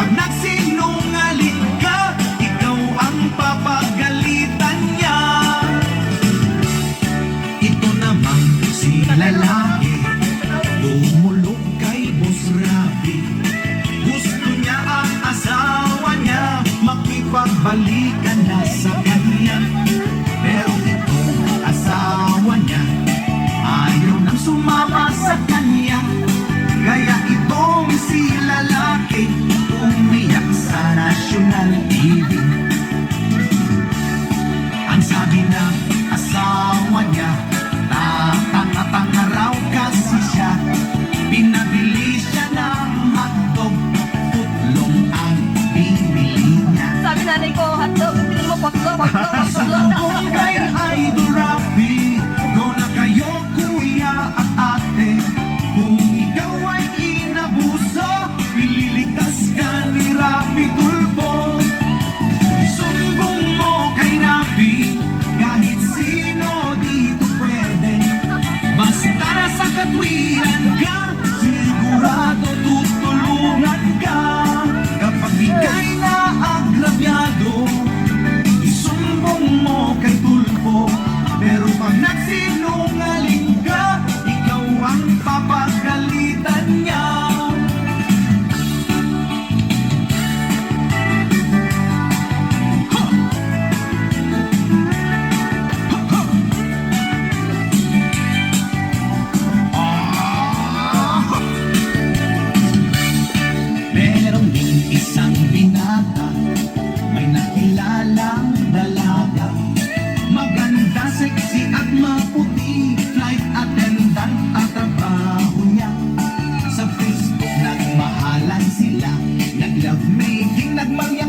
pag nagsinungaling ka, ikaw ang papagalitan niya. Ito namang si lalaki, lumulog kay Boss Rafi. Gusto niya ang asawa niya, makipagbalikan na sa kanya. Pero itong asawa niya, ayaw nang sumama sa kanya. Kaya itong si lalaki, umiyak sa national TV. Ang sabi ng asawa niya, tatanga-tanga raw kasi siya. Pinabili siya ng hotdog, putlong ang binili niya. Sabi nanay ko, hotdog, hindi mo hotdog. Kung kay Idol Rafi, go na kayo kuya at ate. Kung ikaw ay inabuso, ililigtas ka ni Rafi Tulfo. Sumbong mo kay Rafi, kahit sino dito pwede. Basta nasa katwiran ka, sigurado tutulungan ka. Kapag ika'y naagrabyado, isumbong mo kay Tulfo. Pero pag nagsinungaling ka, ikaw ang papagalitan niya. Meron din isang binata, may nakilalang dalaga. Maganda, sexy at maputi, flight attendant ang trabaho niya. Sa Facebook nagmahalan sila, nag-love making, nagmangya.